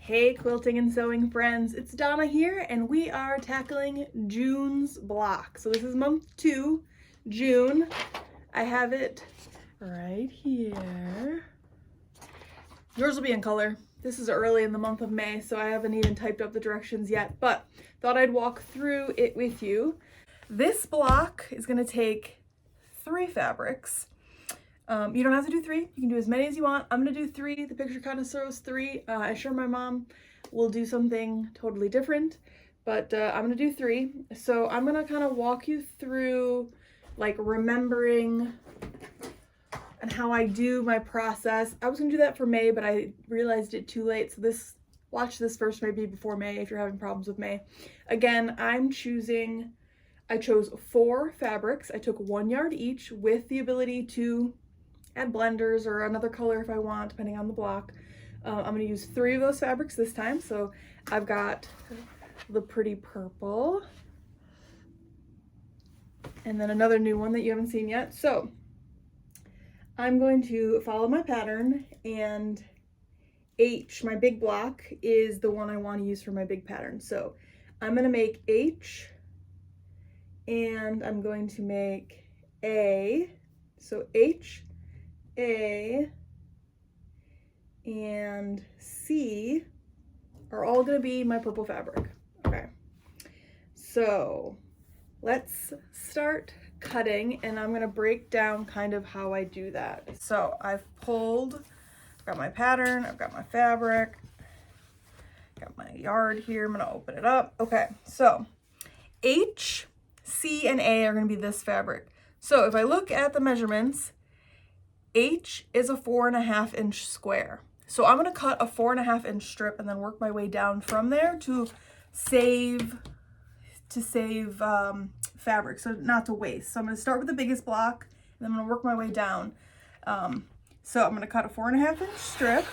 Hey quilting and sewing friends, it's Donna here and we are tackling June's block. So this is month 2, June. I have it right here. Yours will be in color. This is early in the month of May, so I haven't even typed up the directions yet, but thought I'd walk through it with you. This block is going to take 3 fabrics. You don't have to do 3. You can do as many as you want. I'm going to do 3. The picture kind of shows 3. I'm sure my mom will do something totally different, but I'm going to do 3. So I'm going to kind of walk you through like remembering and how I do my process. I was going to do that for May, but I realized it too late. So watch this first, maybe before May if you're having problems with May. Again, I chose 4 fabrics. I took 1 yard each with the ability to add blenders or another color if I want, depending on the block. I'm going to use 3 of those fabrics this time. So I've got the pretty purple and then another new one that you haven't seen yet. So I'm going to follow my pattern, and H, my big block, is the one I want to use for my big pattern. So I'm going to make H, and I'm going to make A. So H, A, and C are all going to be my purple fabric. Okay, so let's start cutting, and I'm going to break down kind of how I do that. So I've got my pattern, I've got my fabric, got my yard here. I'm going to open it up. Okay, so H, C, and A are going to be this fabric. So if I look at the measurements, H is a 4.5 inch square. So I'm going to cut a 4.5 inch strip and then work my way down from there to save fabric, so not to waste. So I'm going to start with the biggest block and then I'm going to work my way down. So I'm going to cut a 4.5 inch strip.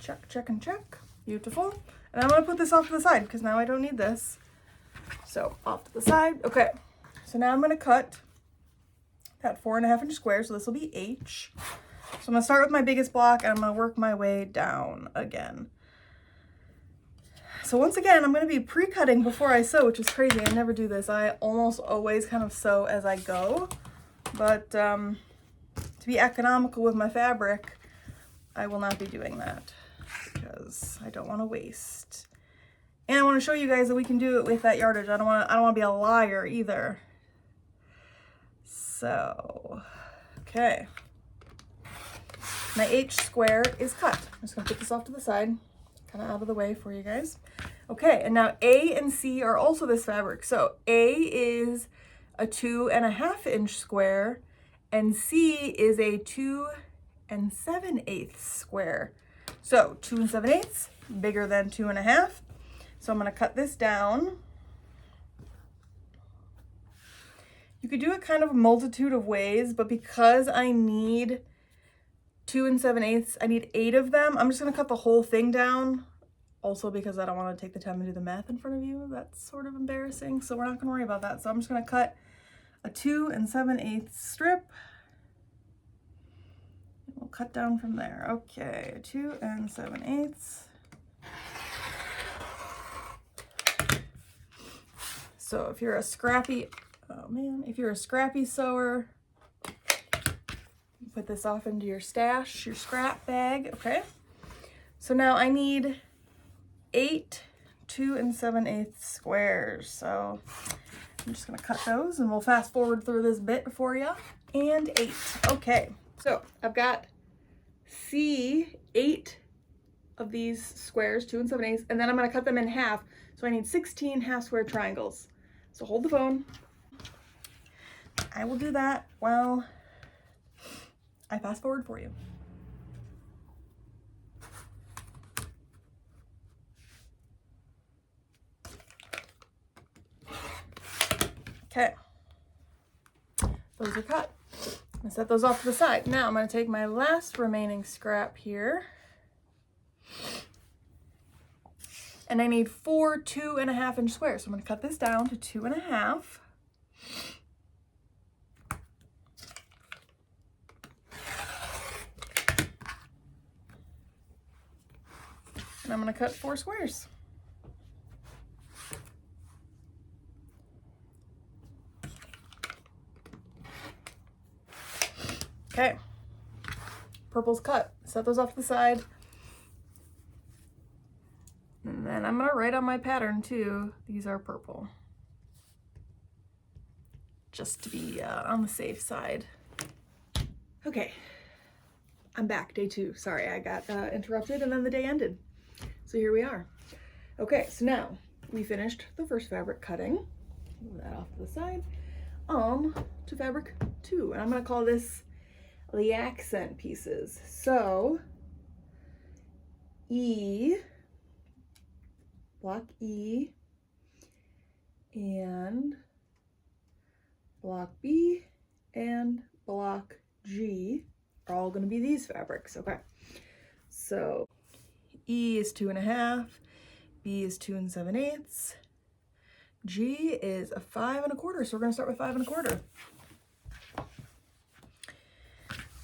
Check, check, and check. Beautiful. And I'm going to put this off to the side because now I don't need this. So off to the side. Okay. So now I'm going to cut that 4.5 inch square. So this will be H. So I'm going to start with my biggest block and I'm going to work my way down again. So once again, I'm going to be pre-cutting before I sew, which is crazy. I never do this. I almost always kind of sew as I go. But to be economical with my fabric, I will not be doing that because I don't want to waste. And I want to show you guys that we can do it with that yardage. I don't want to be a liar either. So, okay. My H square is cut. I'm just going to put this off to the side, kind of out of the way for you guys. Okay, and now A and C are also this fabric. So A is a 2.5 inch square and C is a 2 7/8 square. So 2 7/8, bigger than 2.5. So I'm going to cut this down. You could do it kind of a multitude of ways, but because I need 2 7/8, I need 8 of them. I'm just going to cut the whole thing down. Also because I don't want to take the time to do the math in front of you. That's sort of embarrassing, so we're not going to worry about that. So I'm just going to cut a 2 7/8 strip. We'll cut down from there. Okay, 2 7/8. So if you're a scrappy, if you're a scrappy sewer, you put this off into your stash, your scrap bag. Okay. So now I need 8 2 7/8 squares. So I'm just going to cut those and we'll fast forward through this bit for you. And 8. Okay. So I've got 8 of these squares, 2 7/8, and then I'm going to cut them in half. So I need 16 half square triangles. So hold the phone. I will do that while I fast forward for you. Okay, those are cut. I'm gonna set those off to the side. Now I'm gonna take my last remaining scrap here, and I need 4 2.5 inch squares. So I'm gonna cut this down to 2.5. And I'm gonna cut 4 squares. Okay, purple's cut. Set those off to the side. And then I'm gonna write on my pattern too, these are purple. Just to be on the safe side. Okay, I'm back, day 2. Sorry, I got interrupted and then the day ended. So here we are. Okay, so now we finished the first fabric cutting. Move that off to the side. To fabric 2, and I'm gonna call this the accent pieces. So E, block E, and block B, and block G are all going to be these fabrics. Okay, so E is 2.5, B is 2 7/8, G is a 5 1/4. So we're going to start with 5 1/4.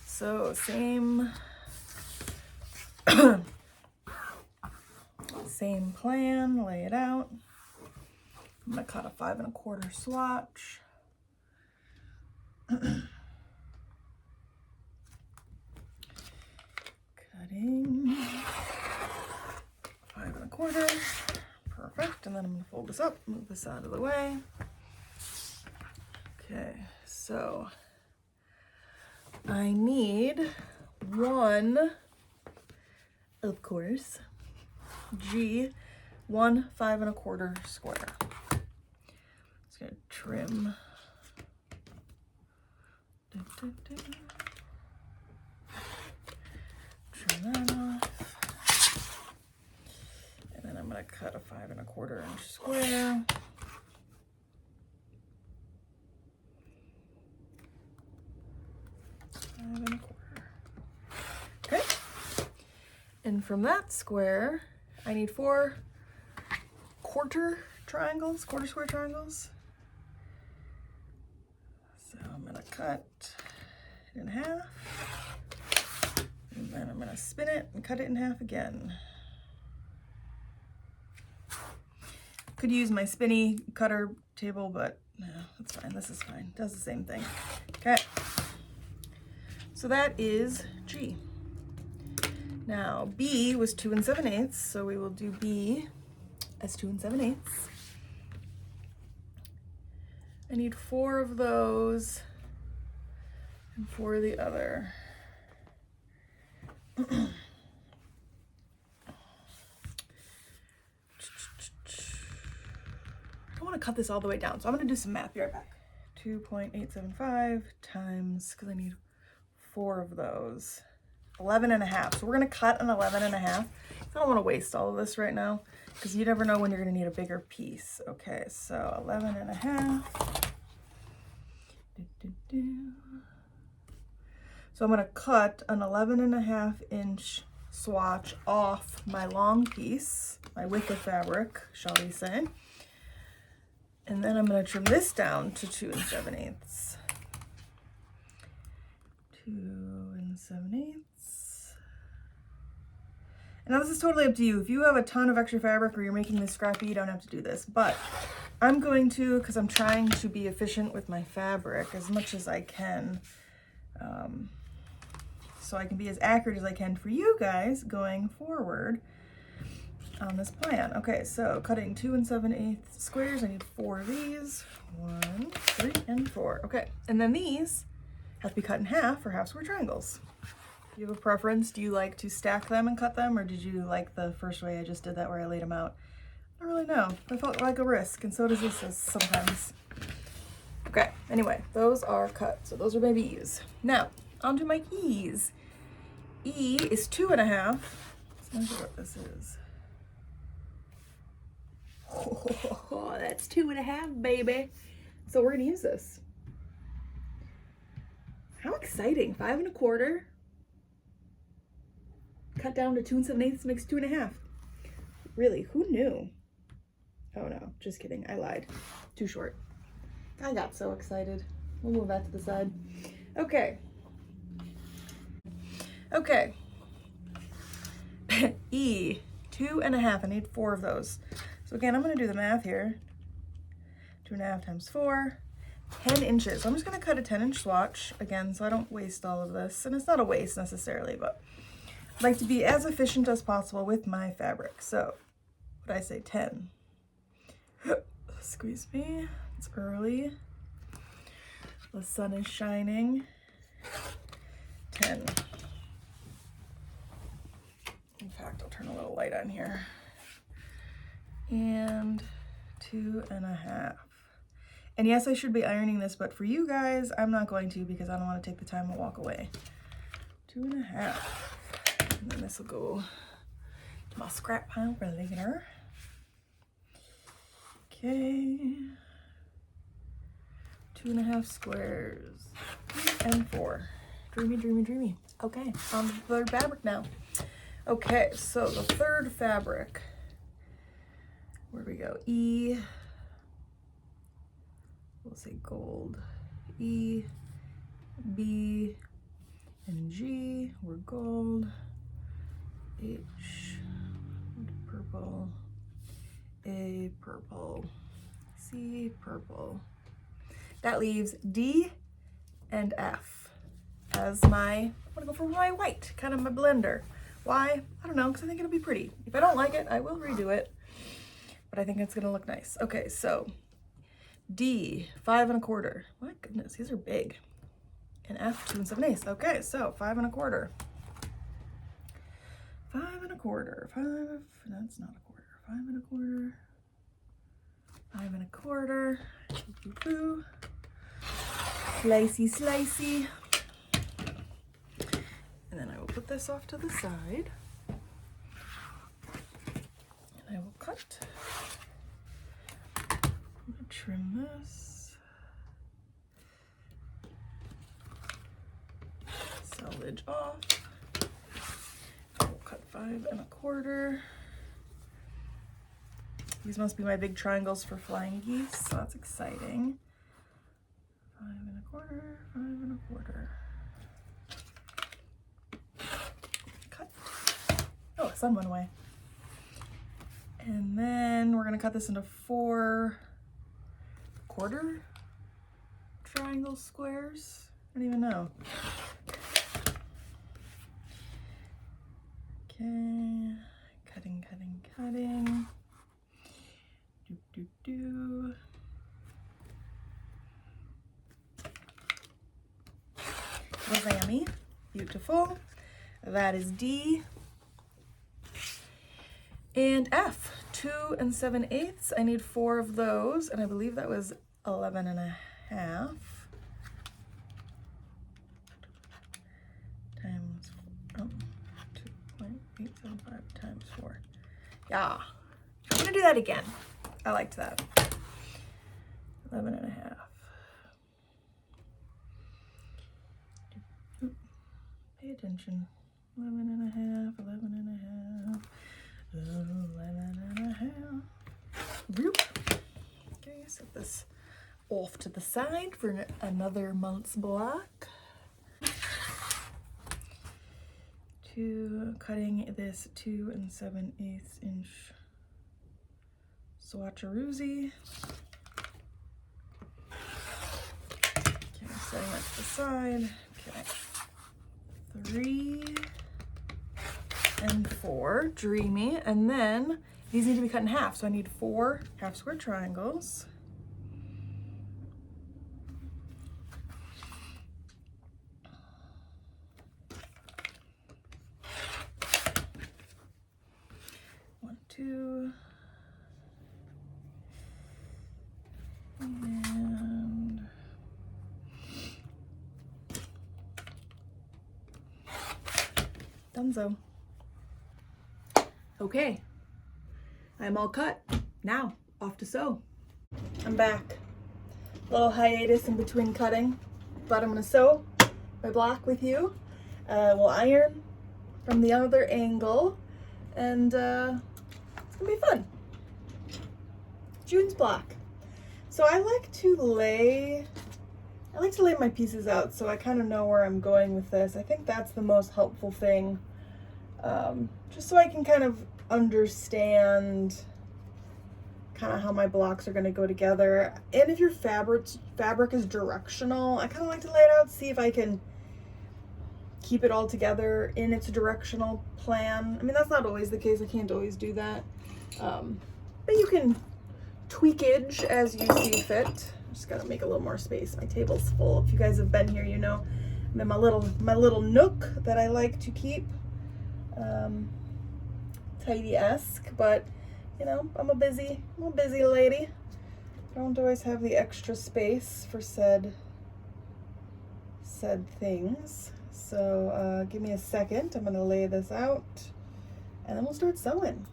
So same same plan, lay it out. I'm gonna cut a 5 1/4 swatch. Cutting 5 1/4. Perfect. And then I'm gonna fold this up, move this out of the way. Okay, so I need 1, of course, G, 1 5 1/4 square. Just gonna trim. Trim that off. And then I'm gonna cut a 5 1/4 inch square. Okay, and from that square I need 4 quarter square triangles. So I'm gonna cut it in half, and then I'm gonna spin it and cut it in half again. Could use my spinny cutter table, but no, that's fine. This is fine. Does the same thing. Okay. So that is G. Now B was 2 7/8, so we will do B as 2 7/8. I need 4 of those and 4 of the other. I want to cut this all the way down, so I'm going to do some math. Be right back. 2.875 times, because I need 4 of those, 11.5. So we're going to cut an 11.5. I don't want to waste all of this right now because you never know when you're going to need a bigger piece. Okay, so 11.5. So I'm going to cut an 11.5 inch swatch off my long piece, my width of fabric, shall we say. And then I'm going to trim this down to 2 7/8. 2 7/8. And now this is totally up to you. If you have a ton of extra fabric or you're making this scrappy, you don't have to do this. But I'm going to, because I'm trying to be efficient with my fabric as much as I can, so I can be as accurate as I can for you guys going forward on this plan. Okay, so cutting 2 7/8 squares, I need 4 of these. 1, 3, and 4. Okay, and then these have to be cut in half for half square triangles. Do you have a preference? Do you like to stack them and cut them, or did you like the first way I just did that where I laid them out? I don't really know. I felt like a risk, and so does this sometimes. Okay, anyway, those are cut. So those are my B's. Now, on to my E's. E is 2.5. Let's measure what this is. Oh, that's 2.5, baby. So we're gonna use this. How exciting! 5 1/4. Cut down to 2 7/8 makes 2.5. Really, who knew? Oh no, just kidding. I lied. Too short. I got so excited. We'll move that to the side. Okay. Okay. E, 2.5. I need 4 of those. So again, I'm going to do the math here. 2.5 times 4, 10 inches. So I'm just going to cut a 10-inch swatch again, so I don't waste all of this. And it's not a waste necessarily, but I like to be as efficient as possible with my fabric. So what I say, 10. Squeeze me. It's early. The sun is shining. 10. In fact, I'll turn a little light on here. And 2.5. And yes, I should be ironing this, but for you guys, I'm not going to because I don't want to take the time to walk away. 2.5. And then this will go to my scrap pile for later. Okay. 2.5 squares. And 4. Dreamy, dreamy, dreamy. Okay, on to the third fabric now. Okay, so the third fabric. Where do we go? E. We'll say gold. E, B, and G were gold. H, purple. A, purple. C, purple. That leaves D and F as my, I'm gonna go for my white, kind of my blender. Why? I don't know, because I think it'll be pretty. If I don't like it, I will redo it, but I think it's gonna look nice. Okay, so D, 5.25. My goodness, these are big. And F, 2 7/8. Okay, so 5.25. 5.25. 5, that's not a quarter. 5.25. 5.25. Boo. Slicey, slicey. And then I will put this off to the side. And I will cut. I'm gonna trim this. Salvage off. I will cut 5.25. These must be my big triangles for flying geese, so that's exciting. 5.25, 5.25. Cut. Oh, the sun went away. And then we're gonna cut this into 4.25 triangle squares. I don't even know. Okay, cutting, cutting, cutting. Do. Wazammy. Beautiful. That is D. And F, 2 7/8. I need 4 of those, and I believe that was 11.5 times 2.875 times 4. Yeah, I'm gonna do that again. I liked that. 11.5. Pay attention. 11.5, 11.5, 11.5. Whoop. Okay, set this off to the side for another month's block. Cutting this 2 7/8 inch swatcheroozy. Okay, setting that to the side. Okay. 3 and 4, dreamy. And then these need to be cut in half, so I need 4 half square triangles. One, 2. And donezo. Okay, I'm all cut. Now, off to sew. I'm back. Little hiatus in between cutting, but I'm gonna sew my block with you. We'll iron from the other angle, and it's gonna be fun. June's block. So I like to lay my pieces out so I kind of know where I'm going with this. I think that's the most helpful thing, just so I can kind of understand kind of how my blocks are going to go together. And if your fabric is directional, I kind of like to lay it out, see if I can keep it all together in its directional plan. I mean, that's not always the case. I can't always do that. But you can tweakage as you see fit. Just gotta make a little more space. My table's full. If you guys have been here, you know I'm in my little nook that I like to keep tidy-esque, but you know, I'm a busy lady. Don't always have the extra space for said things. So give me a second. I'm gonna lay this out and then we'll start sewing.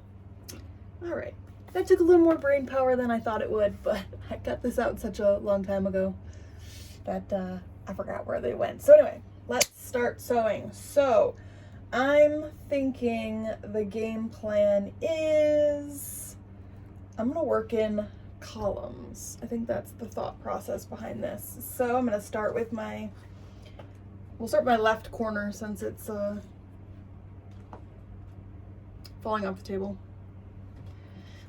All right. That took a little more brain power than I thought it would, but I got this out such a long time ago that I forgot where they went. So anyway, let's start sewing. So I'm thinking the game plan is I'm gonna work in columns. I think that's the thought process behind this. So I'm gonna start with we'll start with my left corner since it's falling off the table.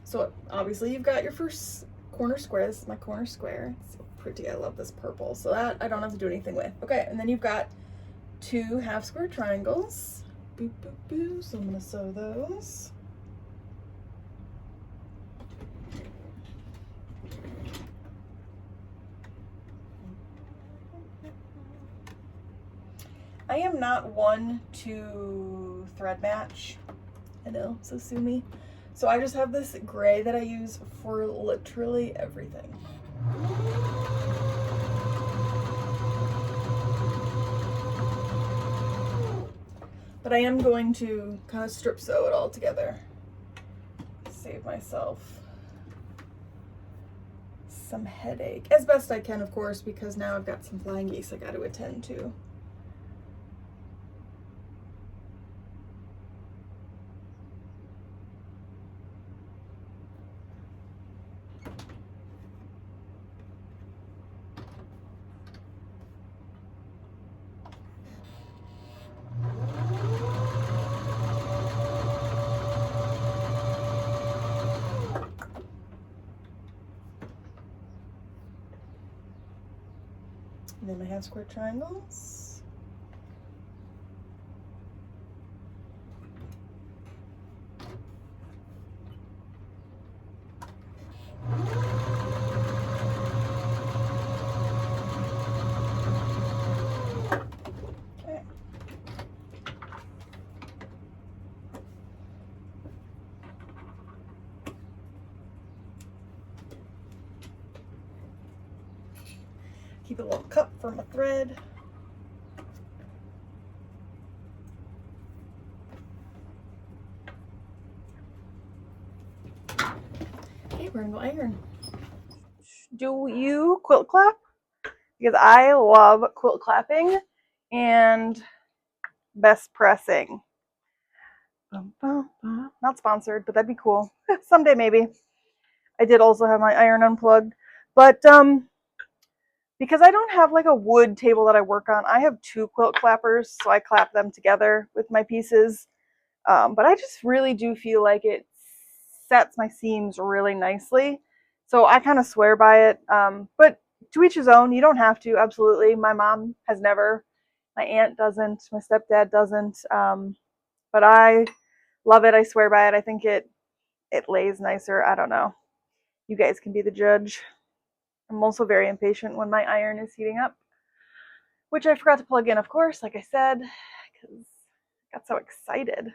So obviously you've got your first corner square. This is my corner square. It's so pretty. I love this purple. So that I don't have to do anything with. Okay, and then you've got 2 half square triangles. Boop, boop, boop. So I'm gonna sew those. I am not one to thread match. I know, so sue me. So I just have this gray that I use for literally everything. But I am going to kind of strip sew it all together. Save myself some headache. As best I can, of course, because now I've got some flying geese I got to attend to. And then my half square triangles. Okay. Keep a little cup for my thread. Okay, we're gonna go iron. Do you quilt clap? Because I love quilt clapping and best pressing. Not sponsored, but that'd be cool. Someday maybe. I did also have my iron unplugged, but because I don't have like a wood table that I work on, I have 2 quilt clappers, so I clap them together with my pieces. But I just really do feel like it sets my seams really nicely. So I kind of swear by it. But to each his own. You don't have to, absolutely. My mom has never. My aunt doesn't. My stepdad doesn't. But I love it. I swear by it. I think it lays nicer. I don't know. You guys can be the judge. I'm also very impatient when my iron is heating up, which I forgot to plug in, of course, like I said, because I got so excited.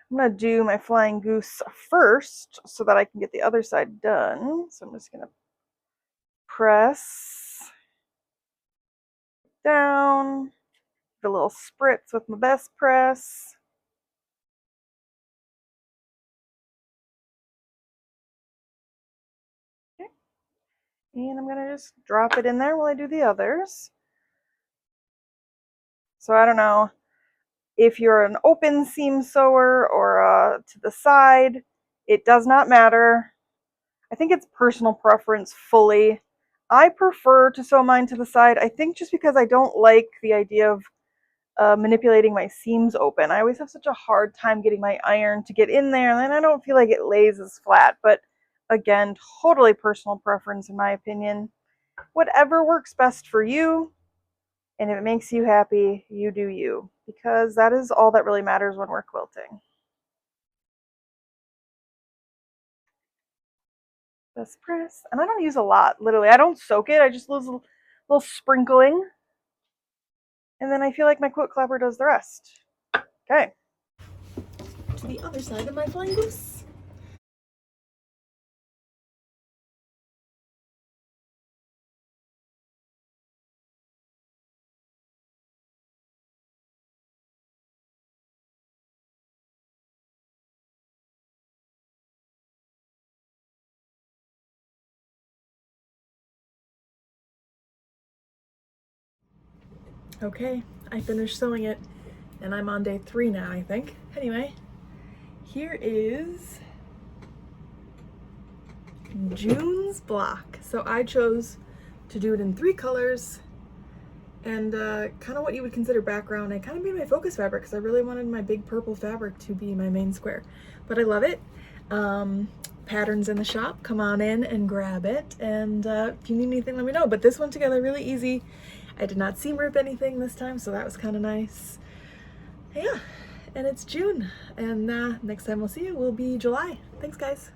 I'm going to do my flying goose first so that I can get the other side done. So I'm just going to press down, the little spritz with my best press. Okay. And I'm going to just drop it in there while I do the others. So I don't know if you're an open seam sewer or to the side, it does not matter. I think it's personal preference fully. I prefer to sew mine to the side. I think just because I don't like the idea of manipulating my seams open. I always have such a hard time getting my iron to get in there, and then I don't feel like it lays as flat. But again, totally personal preference in my opinion. Whatever works best for you, and if it makes you happy, you do you, because that is all that really matters when we're quilting. Just press, and I don't use a lot, literally. I don't soak it, I just use a little sprinkling, and then I feel like my quilt clapper does the rest. Okay. To the other side of my flying goose. Okay, I finished sewing it, and I'm on day 3 now, I think. Anyway, here is June's block. So I chose to do it in 3 colors, and kind of what you would consider background. I kind of made my focus fabric because I really wanted my big purple fabric to be my main square. But I love it. Patterns in the shop, come on in and grab it, and if you need anything, let me know. But this went together really easy. I did not seam rip anything this time, so that was kind of nice. Yeah, and it's June, and next time we'll see you will be July. Thanks, guys.